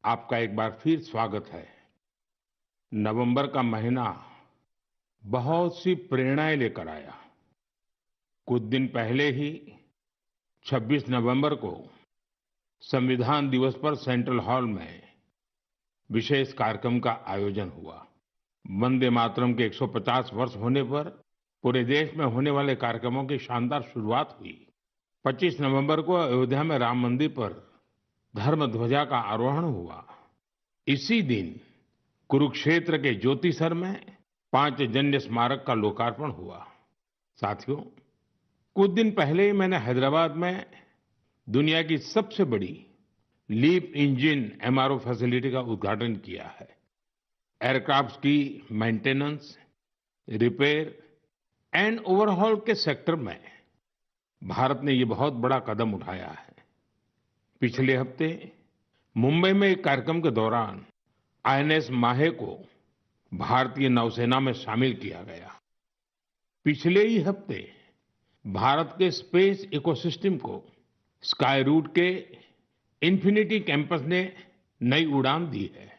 आपका एक बार फिर स्वागत है। नवंबर का महीना बहुत सी प्रेरणाएं लेकर आया। कुछ दिन पहले ही 26 नवंबर को संविधान दिवस पर सेंट्रल हॉल में विशेष कार्यक्रम का आयोजन हुआ। वंदे मातरम के 150 वर्ष होने पर पूरे देश में होने वाले कार्यक्रमों की शानदार शुरुआत हुई। 25 नवंबर को अयोध्या में राम मंदिर पर धर्म ध्वजा का आरोहण हुआ। इसी दिन कुरुक्षेत्र के ज्योतिसर में पांचजन्य स्मारक का लोकार्पण हुआ। साथियों, कुछ दिन पहले ही मैंने हैदराबाद में दुनिया की सबसे बड़ी लीप इंजन एमआरओ फैसिलिटी का उद्घाटन किया है। एयरक्राफ्ट्स की मेंटेनेंस, रिपेयर एंड ओवरहॉल के सेक्टर में भारत ने ये बहुत बड़ा कदम उठाया है। पिछले हफ्ते मुंबई में एक कार्यक्रम के दौरान आईएनएस माहे को भारतीय नौसेना में शामिल किया गया। पिछले ही हफ्ते भारत के स्पेस इकोसिस्टम को स्काई रूट के इंफिनिटी कैंपस ने नई उड़ान दी है।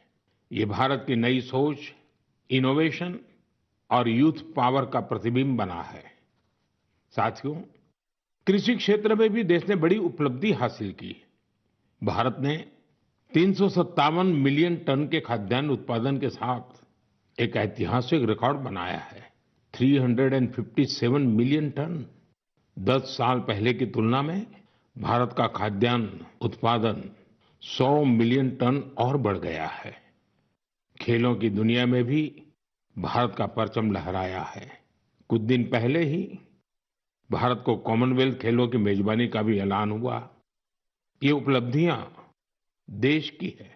ये भारत की नई सोच, इनोवेशन और यूथ पावर का प्रतिबिंब बना है। साथियों, कृषि क्षेत्र में भी देश ने बड़ी उपलब्धि हासिल की। भारत ने 357 मिलियन टन के खाद्यान्न उत्पादन के साथ एक ऐतिहासिक रिकॉर्ड बनाया है। 357 मिलियन टन। 10 साल पहले की तुलना में भारत का खाद्यान्न उत्पादन 100 मिलियन टन और बढ़ गया है। खेलों की दुनिया में भी भारत का परचम लहराया है। कुछ दिन पहले ही भारत को कॉमनवेल्थ खेलों की मेजबानी का भी ऐलान हुआ। ये उपलब्धियां देश की है,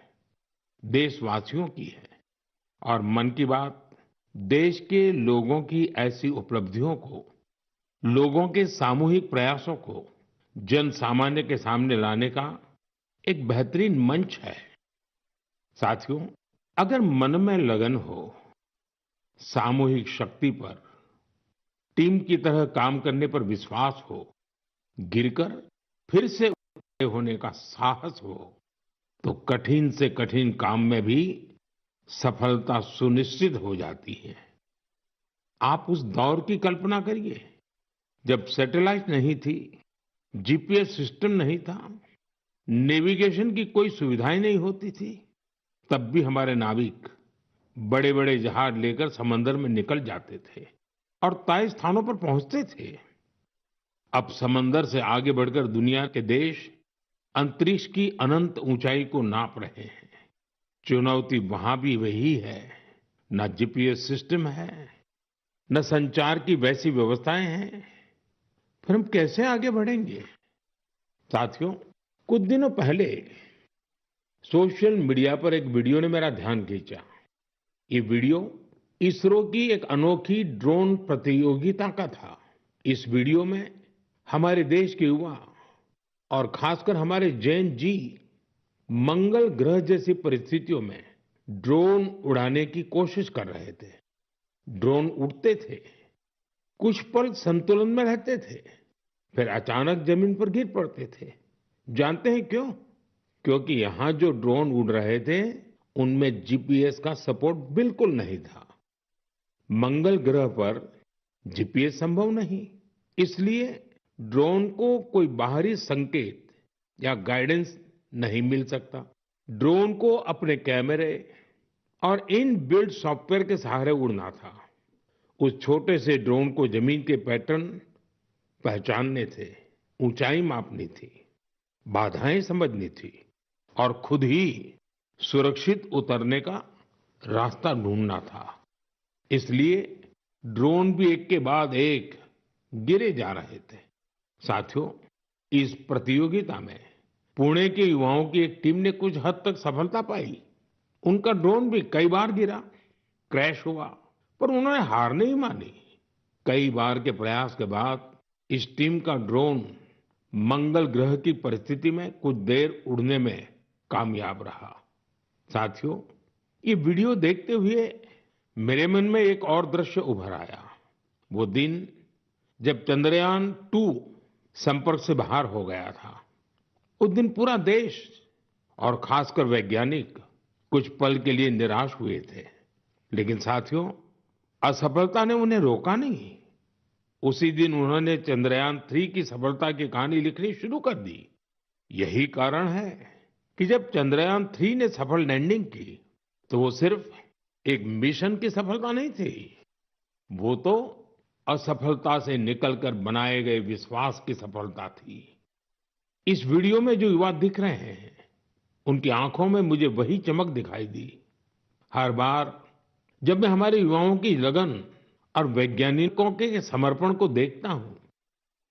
देशवासियों की है और मन की बात देश के लोगों की ऐसी उपलब्धियों को, लोगों के सामूहिक प्रयासों को जन सामान्य के सामने लाने का एक बेहतरीन मंच है। साथियों, अगर मन में लगन हो, सामूहिक शक्ति पर, टीम की तरह काम करने पर विश्वास हो, गिरकर फिर से खड़े होने का साहस हो, तो कठिन से कठिन काम में भी सफलता सुनिश्चित हो जाती है। आप उस दौर की कल्पना करिए जब सैटेलाइट नहीं थी, जीपीएस सिस्टम नहीं था, नेविगेशन की कोई सुविधाएं नहीं होती थी। तब भी हमारे नाविक बड़े बड़े जहाज लेकर समंदर में निकल जाते थे और तय स्थानों पर पहुंचते थे। अब समंदर से आगे बढ़कर दुनिया के देश अंतरिक्ष की अनंत ऊंचाई को नाप रहे हैं। चुनौती वहां भी वही है। न जीपीएस सिस्टम है, न संचार की वैसी व्यवस्थाएं हैं। फिर हम कैसे आगे बढ़ेंगे? साथियों, कुछ दिनों पहले सोशल मीडिया पर एक वीडियो ने मेरा ध्यान खींचा। ये वीडियो इसरो की एक अनोखी ड्रोन प्रतियोगिता का था। इस वीडियो में हमारे देश के युवा और खासकर हमारे जैन जी मंगल ग्रह जैसी परिस्थितियों में ड्रोन उड़ाने की कोशिश कर रहे थे। ड्रोन उड़ते थे, कुछ पल संतुलन में रहते थे, फिर अचानक जमीन पर गिर पड़ते थे। जानते हैं क्यों? क्योंकि यहाँ जो ड्रोन उड़ रहे थे उनमें जीपीएस का सपोर्ट बिल्कुल नहीं था। मंगल ग्रह पर जीपीएस संभव नहीं, इसलिए ड्रोन को कोई बाहरी संकेत या गाइडेंस नहीं मिल सकता। ड्रोन को अपने कैमरे और इन बिल्ड सॉफ्टवेयर के सहारे उड़ना था। उस छोटे से ड्रोन को जमीन के पैटर्न पहचानने थे, ऊंचाई मापनी थी, बाधाएं समझनी थी और खुद ही सुरक्षित उतरने का रास्ता ढूंढना था। इसलिए ड्रोन भी एक के बाद एक गिरे जा रहे थे। साथियों, इस प्रतियोगिता में पुणे के युवाओं की एक टीम ने कुछ हद तक सफलता पाई। उनका ड्रोन भी कई बार गिरा, क्रैश हुआ, पर उन्होंने हार नहीं मानी। कई बार के प्रयास के बाद इस टीम का ड्रोन मंगल ग्रह की परिस्थिति में कुछ देर उड़ने में कामयाब रहा। साथियों, ये वीडियो देखते हुए मेरे मन में एक और दृश्य उभर आया। वो दिन जब चंद्रयान 2 संपर्क से बाहर हो गया था। उस दिन पूरा देश और खासकर वैज्ञानिक कुछ पल के लिए निराश हुए थे। लेकिन साथियों, असफलता ने उन्हें रोका नहीं। उसी दिन उन्होंने चंद्रयान-3 की सफलता की कहानी लिखनी शुरू कर दी। यही कारण है कि जब चंद्रयान-3 ने सफल लैंडिंग की, तो वो सिर्फ एक मिशन की सफलता नहीं थी, वो तो असफलता से निकलकर बनाए गए विश्वास की सफलता थी। इस वीडियो में जो युवा दिख रहे हैं, उनकी आंखों में मुझे वही चमक दिखाई दी। हर बार जब मैं हमारे युवाओं की लगन और वैज्ञानिकों के समर्पण को देखता हूं,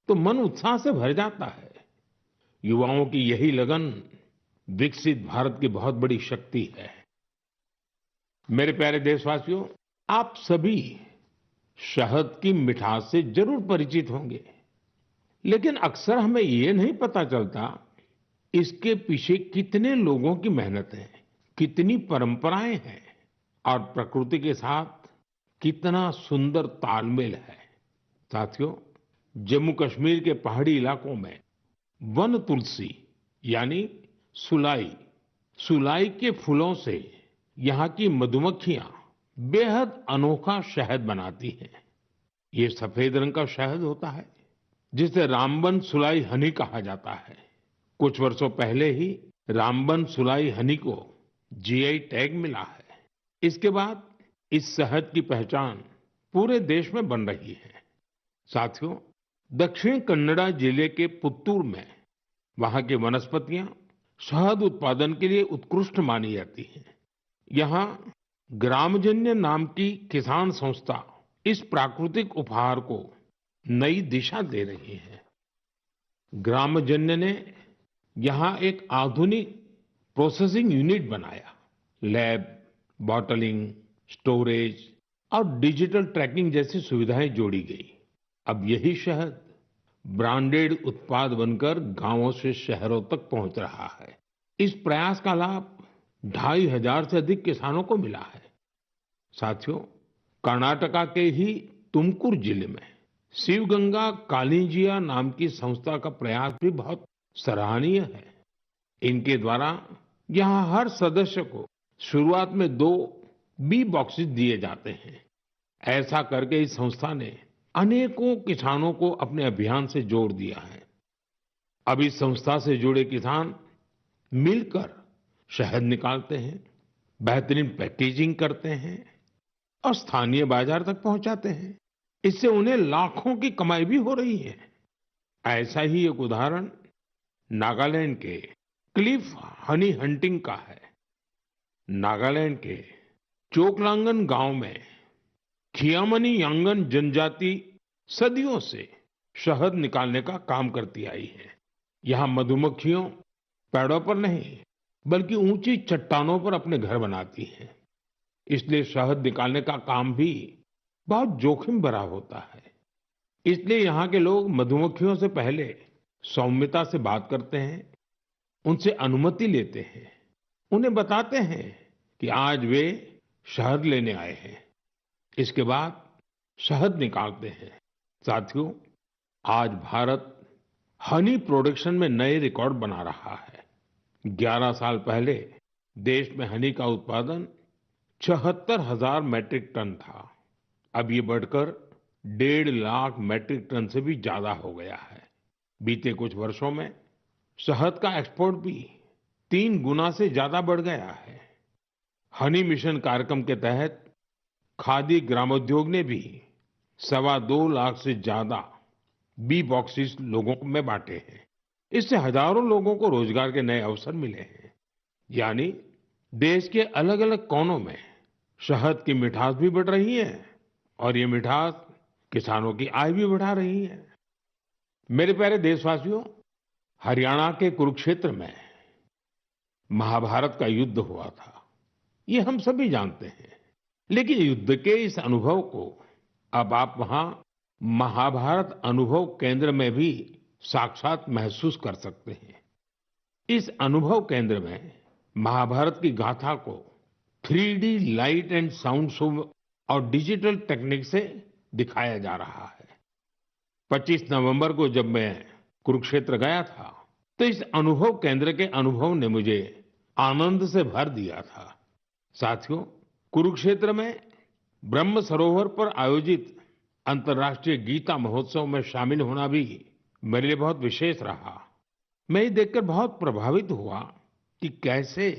तो मन उत्साह से भर जाता है। युवाओं की यही लगन विकसित भारत की बहुत बड़ी शक्ति है। मेरे प्यारे देशवासियों, आप सभी शहद की मिठास से जरूर परिचित होंगे, लेकिन अक्सर हमें ये नहीं पता चलता इसके पीछे कितने लोगों की मेहनत है, कितनी परंपराएं हैं और प्रकृति के साथ कितना सुंदर तालमेल है। साथियों, जम्मू कश्मीर के पहाड़ी इलाकों में वन तुलसी यानी सुलाई सुलाई के फूलों से यहाँ की मधुमक्खियां बेहद अनोखा शहद बनाती हैं। ये सफेद रंग का शहद होता है, जिसे रामबन सुलाई हनी कहा जाता है। कुछ वर्षों पहले ही रामबन सुलाई हनी को जीआई टैग मिला है। इसके बाद इस शहद की पहचान पूरे देश में बन रही है। साथियों, दक्षिण कन्नड़ा जिले के पुत्तूर में वहां की वनस्पतियां शहद उत्पादन के लिए उत्कृष्ट मानी जाती हैं। यहाँ ग्रामजन्य नाम की किसान संस्था इस प्राकृतिक उपहार को नई दिशा दे रही है। ग्रामजन्य ने यहाँ एक आधुनिक प्रोसेसिंग यूनिट बनाया। लैब, बॉटलिंग, स्टोरेज और डिजिटल ट्रैकिंग जैसी सुविधाएं जोड़ी गई। अब यही शहद ब्रांडेड उत्पाद बनकर गांवों से शहरों तक पहुंच रहा है। इस प्रयास का लाभ 2,500 से अधिक किसानों को मिला है। साथियों, कर्नाटका के ही तुमकुर जिले में शिवगंगा कालिंजिया नाम की संस्था का प्रयास भी बहुत सराहनीय है। इनके द्वारा यहाँ हर सदस्य को शुरुआत में 2 बी बॉक्सेस दिए जाते हैं। ऐसा करके इस संस्था ने अनेकों किसानों को अपने अभियान से जोड़ दिया है। अब इस संस्था से जुड़े किसान मिलकर शहद निकालते हैं, बेहतरीन पैकेजिंग करते हैं और स्थानीय बाजार तक पहुंचाते हैं। इससे उन्हें लाखों की कमाई भी हो रही है। ऐसा ही एक उदाहरण नागालैंड के क्लिफ हनी हंटिंग का है। नागालैंड के चोकलांगन गांव में खियामनी यांगन जनजाति सदियों से शहद निकालने का काम करती आई है। यहाँ मधुमक्खियों पेड़ों पर नहीं, बल्कि ऊंची चट्टानों पर अपने घर बनाती हैं। इसलिए शहद निकालने का काम भी बहुत जोखिम भरा होता है। इसलिए यहाँ के लोग मधुमक्खियों से पहले सौम्यता से बात करते हैं, उनसे अनुमति लेते हैं, उन्हें बताते हैं कि आज वे शहद लेने आए हैं। इसके बाद शहद निकालते हैं। साथियों, आज भारत हनी प्रोडक्शन में नए रिकॉर्ड बना रहा है। 11 साल पहले देश में हनी का उत्पादन 76,000 मैट्रिक टन था। अब ये बढ़कर 1.5 लाख मैट्रिक टन से भी ज्यादा हो गया है। बीते कुछ वर्षों में शहद का एक्सपोर्ट भी 3 गुना से ज्यादा बढ़ गया है। हनी मिशन कार्यक्रम के तहत खादी ग्रामोद्योग ने भी 2.25 लाख से ज्यादा बी बॉक्सेस लोगों में बांटे हैं। इससे हजारों लोगों को रोजगार के नए अवसर मिले हैं। यानी देश के अलग अलग कोनों में शहद की मिठास भी बढ़ रही है और ये मिठास किसानों की आय भी बढ़ा रही है। मेरे प्यारे देशवासियों, हरियाणा के कुरुक्षेत्र में महाभारत का युद्ध हुआ था, ये हम सभी जानते हैं। लेकिन युद्ध के इस अनुभव को अब आप वहां महाभारत अनुभव केंद्र में भी साक्षात महसूस कर सकते हैं। इस अनुभव केंद्र में महाभारत की गाथा को 3D light and sound show और डिजिटल टेक्निक से दिखाया जा रहा है। 25 नवंबर को जब मैं कुरुक्षेत्र गया था, तो इस अनुभव केंद्र के अनुभव ने मुझे आनंद से भर दिया था। साथियों, कुरुक्षेत्र में ब्रह्म सरोवर पर आयोजित अंतर्राष्ट्रीय गीता महोत्सव में शामिल होना भी मेरे लिए बहुत विशेष रहा। मैं ये देखकर बहुत प्रभावित हुआ कि कैसे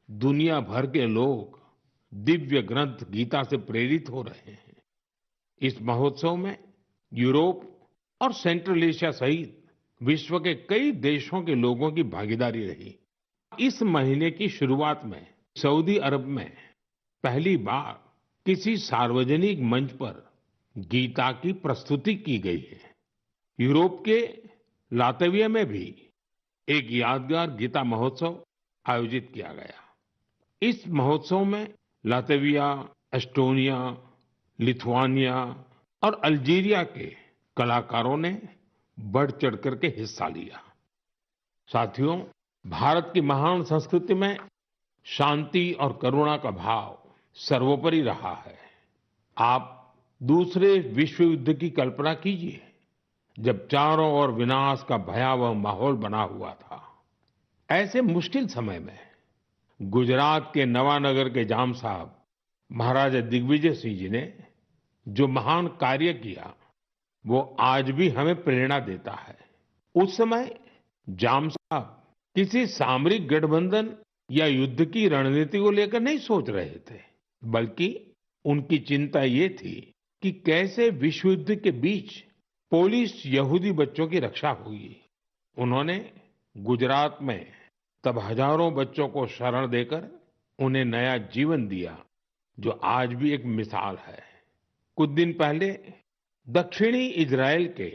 दुनिया भर के लोग दिव्य ग्रंथ गीता से प्रेरित हो रहे हैं। इस महोत्सव में यूरोप और सेंट्रल एशिया सहित विश्व के कई देशों के लोगों की भागीदारी रही। इस महीने की शुरुआत में सऊदी अरब में पहली बार किसी सार्वजनिक मंच पर गीता की प्रस्तुति की गई है। यूरोप के लातविया में भी एक यादगार गीता महोत्सव आयोजित किया गया। इस महोत्सव में लातविया, एस्टोनिया, लिथुआनिया और अल्जीरिया के कलाकारों ने बढ़ चढ़ करके हिस्सा लिया। साथियों, भारत की महान संस्कृति में शांति और करुणा का भाव सर्वोपरि रहा है। आप दूसरे विश्व युद्ध की कल्पना कीजिए, जब चारों ओर विनाश का भयावह माहौल बना हुआ था। ऐसे मुश्किल समय में गुजरात के नवानगर के जाम साहब महाराजा दिग्विजय सिंह जी ने जो महान कार्य किया, वो आज भी हमें प्रेरणा देता है। उस समय जाम साहब किसी सामरिक गठबंधन या युद्ध की रणनीति को लेकर नहीं सोच रहे थे, बल्कि उनकी चिंता ये थी कि कैसे विश्व युद्ध के बीच पोलिश यहूदी बच्चों की रक्षा होगी। उन्होंने गुजरात में तब हजारों बच्चों को शरण देकर उन्हें नया जीवन दिया, जो आज भी एक मिसाल है। कुछ दिन पहले दक्षिणी इजराइल के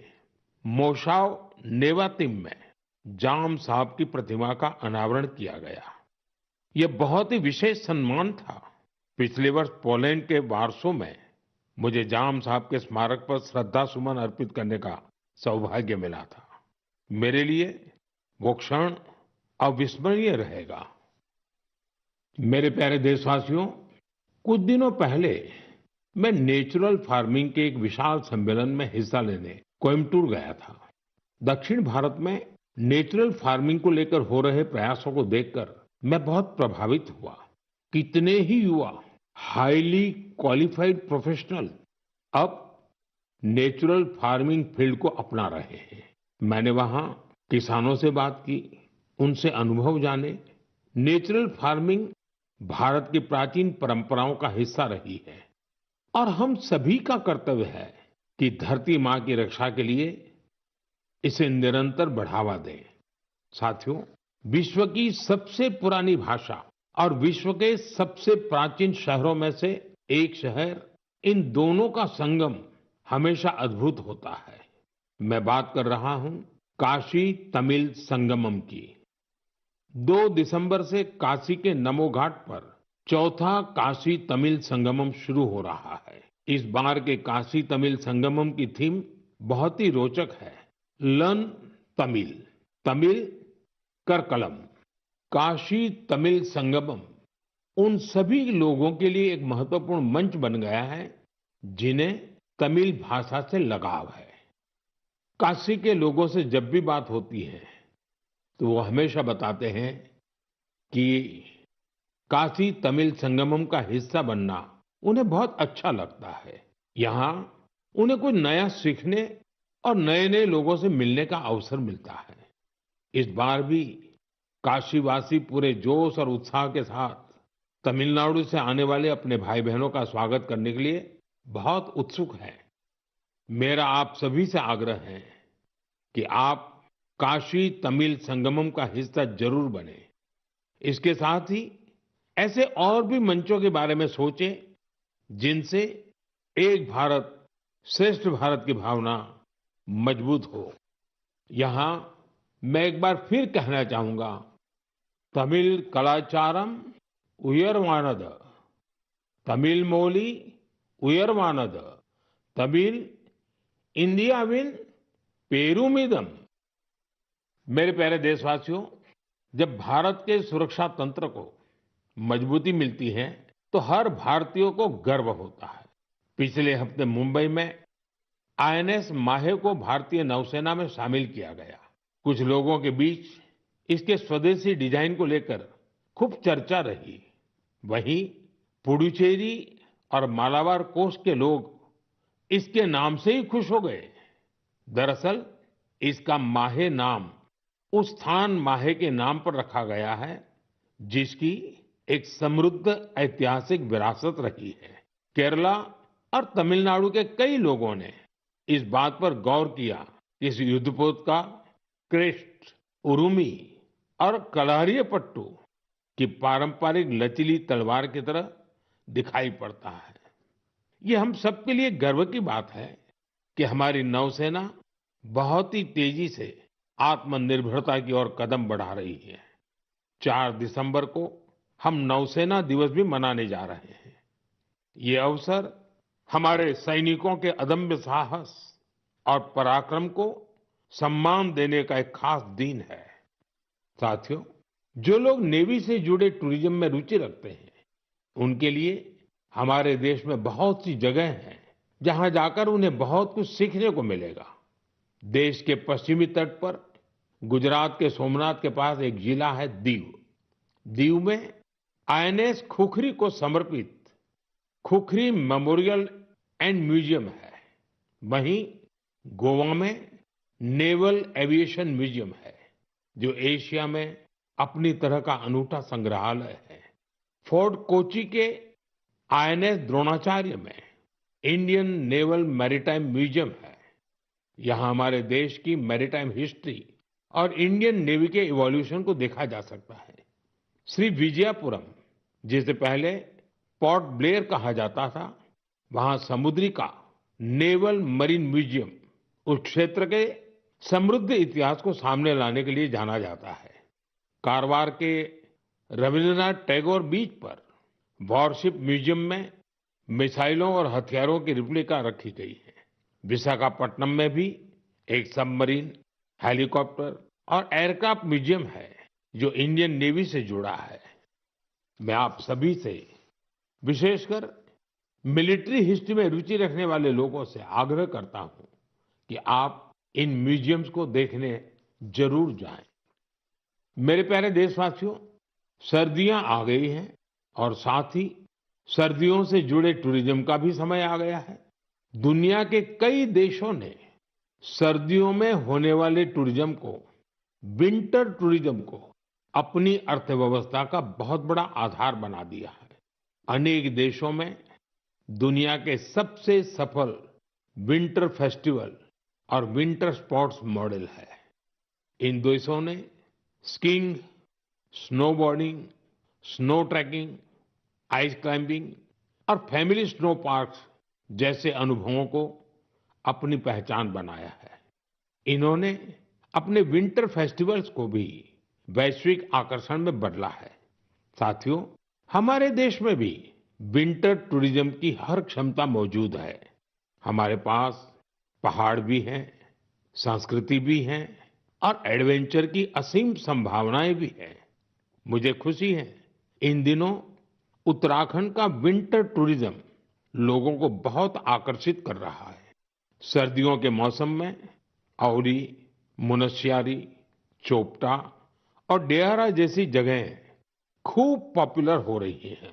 मोशाव नेवातिम में जाम साहब की प्रतिमा का अनावरण किया गया। यह बहुत ही विशेष सम्मान था। पिछले वर्ष पोलैंड के वार्सो में मुझे जाम साहब के स्मारक पर श्रद्धा सुमन अर्पित करने का सौभाग्य मिला था। मेरे लिए वो क्षण अविस्मरणीय रहेगा। मेरे प्यारे देशवासियों, कुछ दिनों पहले मैं नेचुरल फार्मिंग के एक विशाल सम्मेलन में हिस्सा लेने कोयम्बटूर गया था। दक्षिण भारत में नेचुरल फार्मिंग को लेकर हो रहे प्रयासों को देखकर मैं बहुत प्रभावित हुआ। कितने ही युवा हाईली क्वालिफाइड प्रोफेशनल अब नेचुरल फार्मिंग फील्ड को अपना रहे हैं। मैंने वहां किसानों से बात की, उनसे अनुभव जाने। नेचुरल फार्मिंग भारत की प्राचीन परंपराओं का हिस्सा रही है और हम सभी का कर्तव्य है कि धरती माँ की रक्षा के लिए इसे निरंतर बढ़ावा दें। साथियों, विश्व की सबसे पुरानी भाषा और विश्व के सबसे प्राचीन शहरों में से एक शहर, इन दोनों का संगम हमेशा अद्भुत होता है। मैं बात कर रहा हूं काशी तमिल संगमम की। 2 दिसंबर से काशी के नमो घाट पर चौथा काशी तमिल संगमम शुरू हो रहा है। इस बार के काशी तमिल संगमम की थीम बहुत ही रोचक है। लर्न तमिल, तमिल करकलम। काशी तमिल संगमम उन सभी लोगों के लिए एक महत्वपूर्ण मंच बन गया है जिन्हें तमिल भाषा से लगाव है। काशी के लोगों से जब भी बात होती है तो वो हमेशा बताते हैं कि काशी तमिल संगमम का हिस्सा बनना उन्हें बहुत अच्छा लगता है। यहाँ उन्हें कुछ नया सीखने और नए नए लोगों से मिलने का अवसर मिलता है। इस बार भी काशीवासी पूरे जोश और उत्साह के साथ तमिलनाडु से आने वाले अपने भाई बहनों का स्वागत करने के लिए बहुत उत्सुक हैं। मेरा आप सभी से आग्रह है कि आप काशी तमिल संगमम का हिस्सा जरूर बने। इसके साथ ही ऐसे और भी मंचों के बारे में सोचें जिनसे एक भारत श्रेष्ठ भारत की भावना मजबूत हो। यहाँ मैं एक बार फिर कहना चाहूंगा, तमिल कलाचारम उयर्वानद, तमिल मोली उयर्वानद, तमिल इंडियाविन पेरुमिदम। मेरे प्यारे देशवासियों, जब भारत के सुरक्षा तंत्र को मजबूती मिलती है तो हर भारतीय को गर्व होता है। पिछले हफ्ते मुंबई में आईएनएस माहे को भारतीय नौसेना में शामिल किया गया। कुछ लोगों के बीच इसके स्वदेशी डिजाइन को लेकर खूब चर्चा रही। वहीं पुडुचेरी और मालाबार कोस्ट के लोग इसके नाम से ही खुश हो गए। दरअसल इसका माहे नाम उस स्थान माहे के नाम पर रखा गया है जिसकी एक समृद्ध ऐतिहासिक विरासत रही है। केरला और तमिलनाडु के कई लोगों ने इस बात पर गौर किया कि इस युद्धपोत का क्रेस्ट, उरुमी और कलारियापट्टू की पारंपरिक लचीली तलवार की तरह दिखाई पड़ता है। ये हम सबके लिए गर्व की बात है कि हमारी नौसेना बहुत ही तेजी से आत्मनिर्भरता की ओर कदम बढ़ा रही है। 4 दिसंबर को हम नौसेना दिवस भी मनाने जा रहे हैं। ये अवसर हमारे सैनिकों के अदम्य साहस और पराक्रम को सम्मान देने का एक खास दिन है। साथियों, जो लोग नेवी से जुड़े टूरिज्म में रुचि रखते हैं, उनके लिए हमारे देश में बहुत सी जगह हैं जहां जाकर उन्हें बहुत कुछ सीखने को मिलेगा। देश के पश्चिमी तट पर गुजरात के सोमनाथ के पास एक जिला है दीव। दीव में आईएनएस खुखरी को समर्पित खुखरी मेमोरियल एंड म्यूजियम है। वहीं गोवा में नेवल एविएशन म्यूजियम है जो एशिया में अपनी तरह का अनूठा संग्रहालय है। फोर्ट कोच्चि के आईएनएस द्रोणाचार्य में इंडियन नेवल मैरीटाइम म्यूजियम है। यहाँ हमारे देश की मैरीटाइम हिस्ट्री और इंडियन नेवी के इवोल्यूशन को देखा जा सकता है। श्री विजयपुरम, जिसे पहले पोर्ट ब्लेयर कहा जाता था, वहाँ समुद्री का नेवल मरीन म्यूजियम उस क्षेत्र के समृद्ध इतिहास को सामने लाने के लिए जाना जाता है। कारवार के रविंद्रनाथ टैगोर बीच पर वॉरशिप म्यूजियम में मिसाइलों और हथियारों की रिप्लिका रखी गई है। विशाखापट्टनम में भी एक सबमरीन, हेलीकॉप्टर और एयरक्राफ्ट म्यूजियम है जो इंडियन नेवी से जुड़ा है। मैं आप सभी से, विशेषकर मिलिट्री हिस्ट्री में रुचि रखने वाले लोगों से आग्रह करता हूं कि आप इन म्यूजियम्स को देखने जरूर जाएं। मेरे प्यारे देशवासियों, सर्दियां आ गई हैं और साथ ही सर्दियों से जुड़े टूरिज्म का भी समय आ गया है। दुनिया के कई देशों ने सर्दियों में होने वाले टूरिज्म को, विंटर टूरिज्म को अपनी अर्थव्यवस्था का बहुत बड़ा आधार बना दिया है। अनेक देशों में दुनिया के सबसे सफल विंटर फेस्टिवल और विंटर स्पोर्ट्स मॉडल है। इन देशों ने skiing, snowboarding, snow trekking, ice climbing और फैमिली स्नो पार्क्स जैसे अनुभवों को अपनी पहचान बनाया है। इन्होंने अपने विंटर फेस्टिवल्स को भी वैश्विक आकर्षण में बदला है। साथियों, हमारे देश में भी विंटर टूरिज्म की हर क्षमता मौजूद है। हमारे पास पहाड़ भी हैं, संस्कृति भी है और एडवेंचर की असीम संभावनाएं भी हैं। मुझे खुशी है, इन दिनों उत्तराखंड का विंटर टूरिज्म लोगों को बहुत आकर्षित कर रहा है। सर्दियों के मौसम में औली, मुनस्यारी, चोपटा और डेहरा जैसी जगहें खूब पॉपुलर हो रही हैं।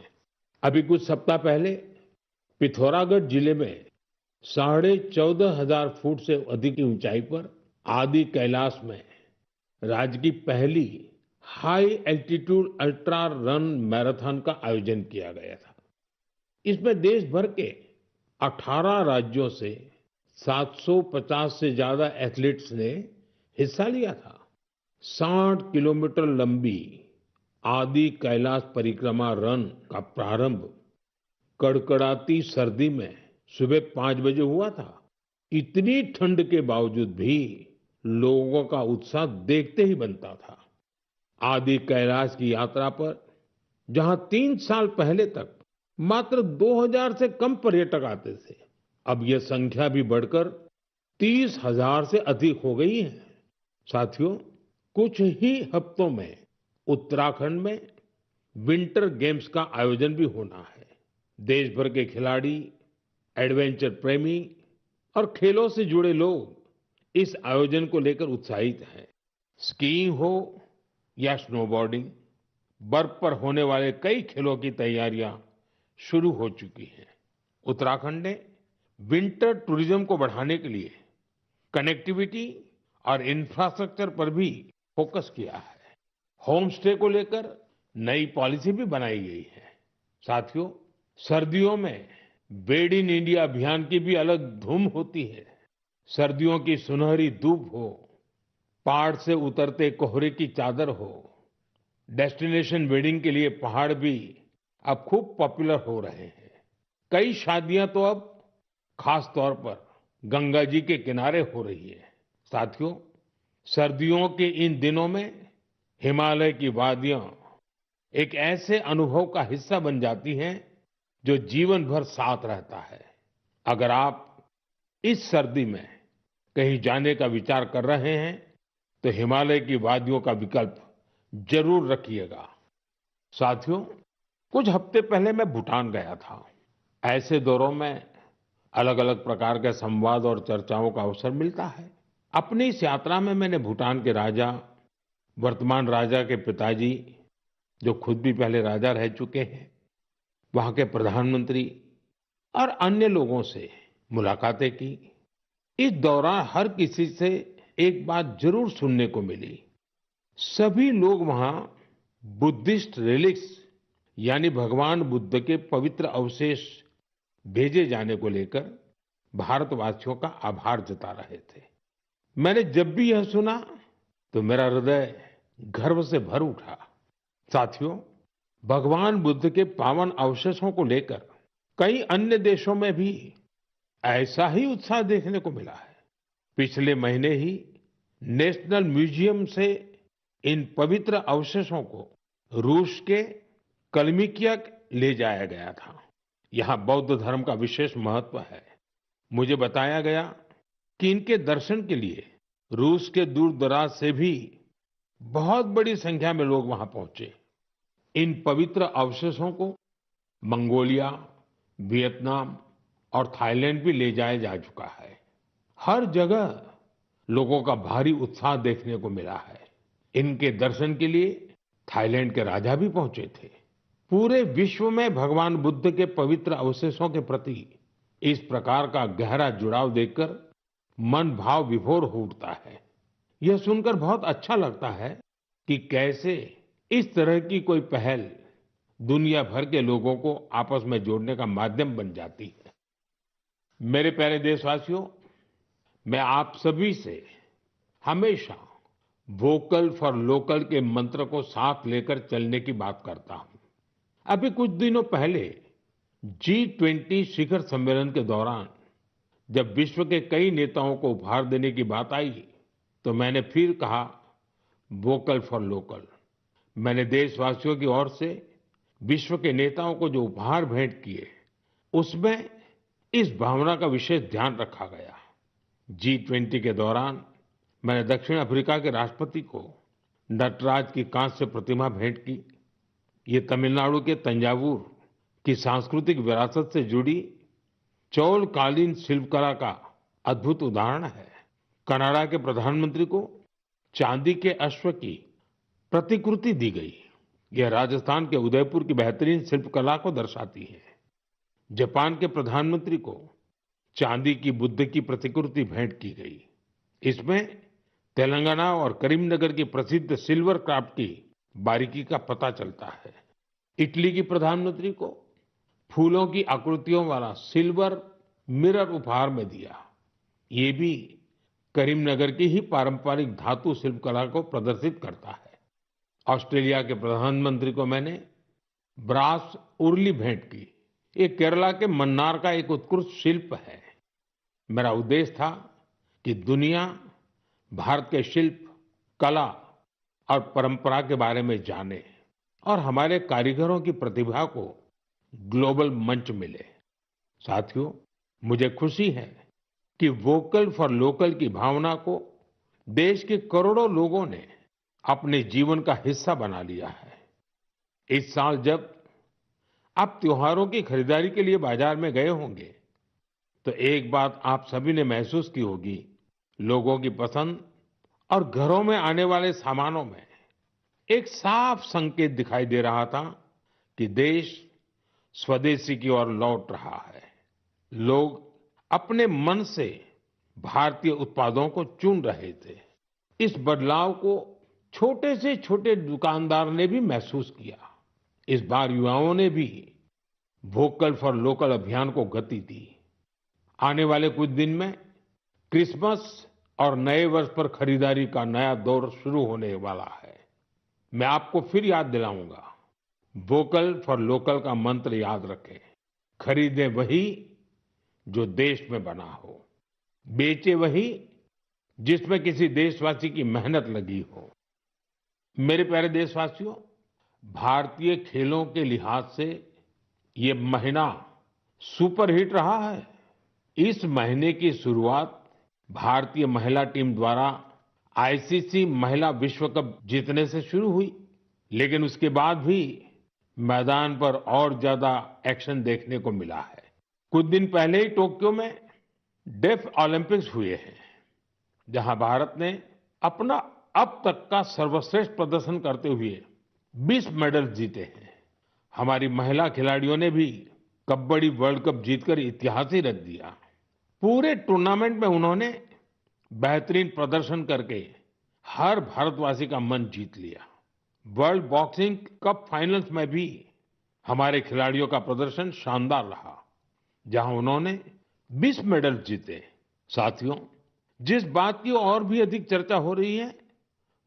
अभी कुछ सप्ताह पहले पिथौरागढ़ जिले में 14,500 फुट से अधिक की ऊंचाई पर आदि कैलाश में राज्य की पहली high altitude ultra run marathon का आयोजन किया गया था। इसमें देश भर के 18 राज्यों से 750 से ज्यादा एथलीट्स ने हिस्सा लिया था। 60 किलोमीटर लंबी आदि कैलाश परिक्रमा रन का प्रारंभ कड़कड़ाती सर्दी में सुबह 5 बजे हुआ था। इतनी ठंड के बावजूद भी लोगों का उत्साह देखते ही बनता था। आदि कैलाश की यात्रा पर जहां 3 साल पहले तक मात्र 2000 से कम पर्यटक आते थे, अब यह संख्या भी बढ़कर 30,000 से अधिक हो गई है। साथियों, कुछ ही हफ्तों में उत्तराखंड में विंटर गेम्स का आयोजन भी होना है। देश भर के खिलाड़ी, एडवेंचर प्रेमी और खेलों से जुड़े लोग इस आयोजन को लेकर उत्साहित हैं। स्कीइंग हो या स्नोबोर्डिंग, बर्फ पर होने वाले कई खेलों की तैयारियां शुरू हो चुकी हैं। उत्तराखंड ने विंटर टूरिज्म को बढ़ाने के लिए कनेक्टिविटी और इंफ्रास्ट्रक्चर पर भी फोकस किया है। होम स्टे को लेकर नई पॉलिसी भी बनाई गई है। साथियों, सर्दियों में बेड इन इंडिया अभियान की भी अलग धूम होती है। सर्दियों की सुनहरी धूप हो, पहाड़ से उतरते कोहरे की चादर हो, डेस्टिनेशन वेडिंग के लिए पहाड़ भी अब खूब पॉपुलर हो रहे हैं। कई शादियां तो अब खास तौर पर गंगा जी के किनारे हो रही है। साथियों, सर्दियों के इन दिनों में हिमालय की वादियां एक ऐसे अनुभव का हिस्सा बन जाती हैं जो जीवन भर साथ रहता है। अगर आप इस सर्दी में कहीं जाने का विचार कर रहे हैं तो हिमालय की वादियों का विकल्प जरूर रखिएगा। साथियों, कुछ हफ्ते पहले मैं भूटान गया था। ऐसे दौरों में अलग अलग प्रकार के संवाद और चर्चाओं का अवसर मिलता है। अपनी इस यात्रा में मैंने भूटान के राजा, वर्तमान राजा के पिताजी, जो खुद भी पहले राजा रह चुके हैं, वहां के प्रधानमंत्री और अन्य लोगों से मुलाकातें की। इस दौरान हर किसी से एक बात जरूर सुनने को मिली। सभी लोग वहां बुद्धिस्ट रिलिक्स यानी भगवान बुद्ध के पवित्र अवशेष भेजे जाने को लेकर भारतवासियों का आभार जता रहे थे। मैंने जब भी यह सुना तो मेरा हृदय गर्व से भर उठा। साथियों, भगवान बुद्ध के पावन अवशेषों को लेकर कई अन्य देशों में भी ऐसा ही उत्साह देखने को मिला है। पिछले महीने ही नेशनल म्यूजियम से इन पवित्र अवशेषों को रूस के कलमिकिया ले जाया गया था। यहाँ बौद्ध धर्म का विशेष महत्व है। मुझे बताया गया कि इनके दर्शन के लिए रूस के दूर दराज से भी बहुत बड़ी संख्या में लोग वहां पहुंचे। इन पवित्र अवशेषों को मंगोलिया, वियतनाम और थाईलैंड भी ले जाया जा चुका है। हर जगह लोगों का भारी उत्साह देखने को मिला है। इनके दर्शन के लिए थाईलैंड के राजा भी पहुंचे थे। पूरे विश्व में भगवान बुद्ध के पवित्र अवशेषों के प्रति इस प्रकार का गहरा जुड़ाव देखकर मन भाव विभोर हो उठता है। यह सुनकर बहुत अच्छा लगता है कि कैसे इस तरह की कोई पहल दुनिया भर के लोगों को आपस में जोड़ने का माध्यम बन जाती है। मेरे प्यारे देशवासियों, मैं आप सभी से हमेशा वोकल फॉर लोकल के मंत्र को साथ लेकर चलने की बात करता हूं। अभी कुछ दिनों पहले G20 शिखर सम्मेलन के दौरान जब विश्व के कई नेताओं को उपहार देने की बात आई तो मैंने फिर कहा, वोकल फॉर लोकल। मैंने देशवासियों की ओर से विश्व के नेताओं को जो उपहार भेंट किए उसमें इस भावना का विशेष ध्यान रखा गया। G20 के दौरान मैंने दक्षिण अफ्रीका के राष्ट्रपति को नटराज की कांस्य प्रतिमा भेंट की। ये तमिलनाडु के तंजावुर की सांस्कृतिक विरासत से जुड़ी चौलकालीन शिल्पकला का अद्भुत उदाहरण है। कनाडा के प्रधानमंत्री को चांदी के अश्व की प्रतिकृति दी गई। यह राजस्थान के उदयपुर की बेहतरीन शिल्पकला को दर्शाती है। जापान के प्रधानमंत्री को चांदी की बुद्ध की प्रतिकृति भेंट की गई। इसमें तेलंगाना और करीमनगर की प्रसिद्ध सिल्वर क्राफ्ट की बारीकी का पता चलता है। इटली की प्रधानमंत्री को फूलों की आकृतियों वाला सिल्वर मिरर उपहार में दिया। ये भी करीमनगर की ही पारंपरिक धातु शिल्पकला को प्रदर्शित करता है। ऑस्ट्रेलिया के प्रधानमंत्री को मैंने ब्रास उर्ली भेंट की। ये केरला के मन्नार का एक उत्कृष्ट शिल्प है। मेरा उद्देश्य था कि दुनिया भारत के शिल्प, कला और परंपरा के बारे में जाने और हमारे कारीगरों की प्रतिभा को ग्लोबल मंच मिले। साथियों, मुझे खुशी है कि वोकल फॉर लोकल की भावना को देश के करोड़ों लोगों ने अपने जीवन का हिस्सा बना लिया है। इस साल जब आप त्योहारों की खरीदारी के लिए बाजार में गए होंगे तो एक बात आप सभी ने महसूस की होगी, लोगों की पसंद और घरों में आने वाले सामानों में एक साफ संकेत दिखाई दे रहा था कि देश स्वदेशी की ओर लौट रहा है। लोग अपने मन से भारतीय उत्पादों को चुन रहे थे। इस बदलाव को छोटे से छोटे दुकानदार ने भी महसूस किया। इस बार युवाओं ने भी वोकल फॉर लोकल अभियान को गति दी। आने वाले कुछ दिन में क्रिसमस और नए वर्ष पर खरीदारी का नया दौर शुरू होने वाला है। मैं आपको फिर याद दिलाऊंगा, वोकल फॉर लोकल का मंत्र याद रखें। खरीदें वही जो देश में बना हो, बेचे वही जिसमें किसी देशवासी की मेहनत लगी हो। मेरे प्यारे देशवासियों, भारतीय खेलों के लिहाज से ये महीना सुपरहिट रहा है। इस महीने की शुरुआत भारतीय महिला टीम द्वारा आईसीसी महिला विश्व कप जीतने से शुरू हुई, लेकिन उसके बाद भी मैदान पर और ज्यादा एक्शन देखने को मिला है। कुछ दिन पहले ही टोक्यो में डेफ ओलंपिक्स हुए हैं, जहां भारत ने अपना अब तक का सर्वश्रेष्ठ प्रदर्शन करते हुए 20 मेडल जीते हैं। हमारी महिला खिलाड़ियों ने भी कबड्डी वर्ल्ड कप जीतकर इतिहास ही रच दिया। पूरे टूर्नामेंट में उन्होंने बेहतरीन प्रदर्शन करके हर भारतवासी का मन जीत लिया। वर्ल्ड बॉक्सिंग कप फाइनल्स में भी हमारे खिलाड़ियों का प्रदर्शन शानदार रहा, जहां उन्होंने 20 मेडल जीते। साथियों, जिस बात की और भी अधिक चर्चा हो रही है,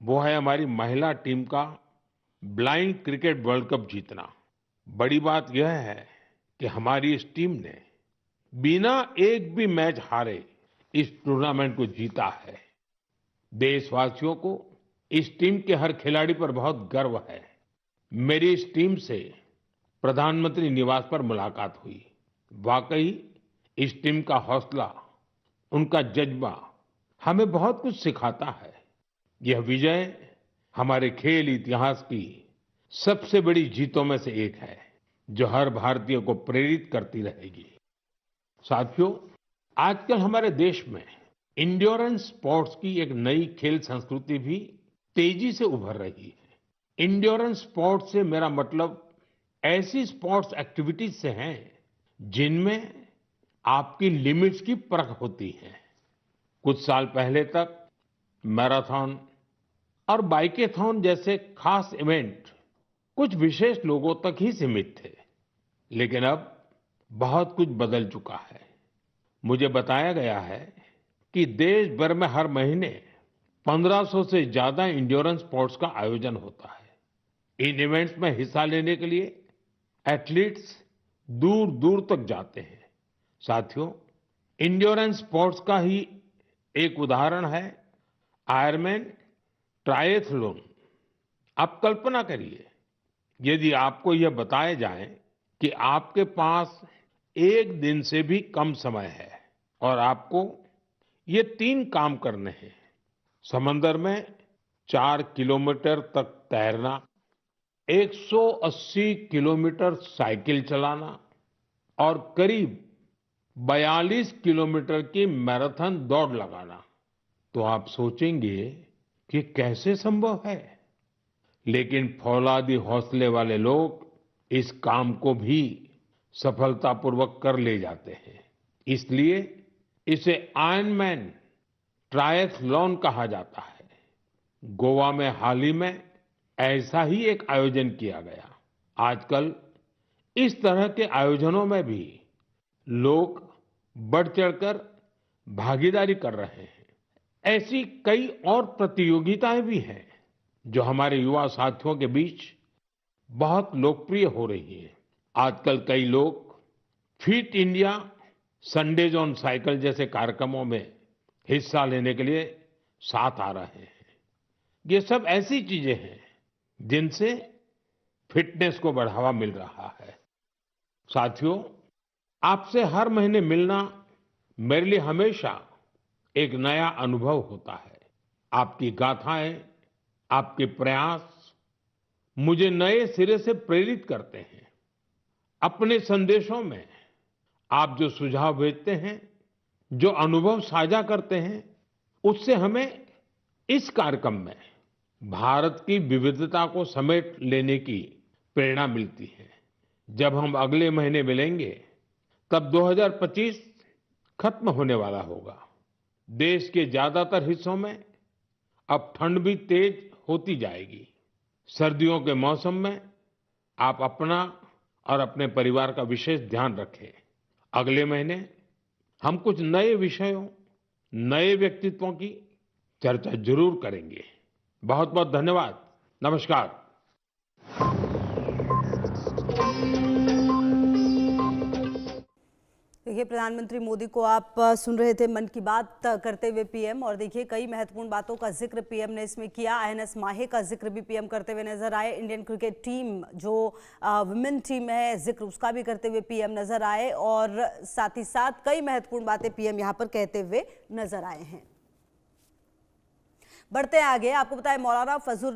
वो है हमारी महिला टीम का ब्लाइंड क्रिकेट वर्ल्ड कप जीतना। बड़ी बात यह है कि हमारी इस टीम ने बिना एक भी मैच हारे इस टूर्नामेंट को जीता है। देशवासियों को इस टीम के हर खिलाड़ी पर बहुत गर्व है। मेरी इस टीम से प्रधानमंत्री निवास पर मुलाकात हुई। वाकई इस टीम का हौसला, उनका जज्बा हमें बहुत कुछ सिखाता है। यह विजय हमारे खेल इतिहास की सबसे बड़ी जीतों में से एक है, जो हर भारतीय को प्रेरित करती रहेगी। साथियों, आजकल हमारे देश में इंड्योरेंस स्पोर्ट्स की एक नई खेल संस्कृति भी तेजी से उभर रही है। इंड्योरेंस स्पोर्ट्स से मेरा मतलब ऐसी स्पोर्ट्स एक्टिविटीज से है जिनमें आपकी लिमिट्स की परख होती है। कुछ साल पहले तक मैराथन और बाइकेथॉन जैसे खास इवेंट कुछ विशेष लोगों तक ही सीमित थे, लेकिन अब बहुत कुछ बदल चुका है। मुझे बताया गया है कि देश भर में हर महीने 1500 से ज्यादा इंड्योरेंस स्पोर्ट्स का आयोजन होता है। इन इवेंट्स में हिस्सा लेने के लिए एथलीट्स दूर दूर तक जाते हैं। साथियों, इंड्योरेंस स्पोर्ट्स का ही एक उदाहरण है आयरमैन ट्रायथलॉन। आप कल्पना करिए, यदि आपको यह बताया जाए कि आपके पास एक दिन से भी कम समय है और आपको ये 3 काम करने हैं: समंदर में 4 किलोमीटर तक तैरना, 180 किलोमीटर साइकिल चलाना और करीब 42 किलोमीटर की मैराथन दौड़ लगाना, तो आप सोचेंगे कि कैसे संभव है। लेकिन फौलादी हौसले वाले लोग इस काम को भी सफलतापूर्वक कर ले जाते हैं। इसलिए इसे आयरनमैन ट्रायथलॉन कहा जाता है। गोवा में हाल ही में ऐसा ही एक आयोजन किया गया। आजकल इस तरह के आयोजनों में भी लोग बढ़ चढ़कर भागीदारी कर रहे हैं। ऐसी कई और प्रतियोगिताएं भी हैं जो हमारे युवा साथियों के बीच बहुत लोकप्रिय हो रही है। आजकल कई लोग fit India Sundays on cycle जैसे कार्यक्रमों में हिस्सा लेने के लिए साथ आ रहे हैं। ये सब ऐसी चीजें हैं जिनसे फिटनेस को बढ़ावा मिल रहा है। साथियों, आपसे हर महीने मिलना मेरे लिए हमेशा एक नया अनुभव होता है। आपकी गाथाएं, आपके प्रयास मुझे नए सिरे से प्रेरित करते हैं। अपने संदेशों में आप जो सुझाव भेजते हैं, जो अनुभव साझा करते हैं, उससे हमें इस कार्यक्रम में भारत की विविधता को समेट लेने की प्रेरणा मिलती है। जब हम अगले महीने मिलेंगे तब 2025 खत्म होने वाला होगा। देश के ज्यादातर हिस्सों में अब ठंड भी तेज होती जाएगी। सर्दियों के मौसम में आप अपना और अपने परिवार का विशेष ध्यान रखें। अगले महीने हम कुछ नए विषयों, नए व्यक्तित्वों की चर्चा जरूर करेंगे। बहुत बहुत धन्यवाद। नमस्कार। देखिए, प्रधानमंत्री मोदी को आप सुन रहे थे मन की बात करते हुए पीएम, और देखिए कई महत्वपूर्ण बातों का जिक्र पीएम ने इसमें किया। आईएनएस माहे का जिक्र भी पीएम करते हुए नजर आए। इंडियन क्रिकेट टीम जो वुमेन टीम है, जिक्र उसका भी करते हुए पीएम नजर आए, और साथ ही साथ कई महत्वपूर्ण बातें पीएम यहां पर कहते हुए नजर आए हैं। बढ़ते आगे, आपको बताएं मौलाना फजल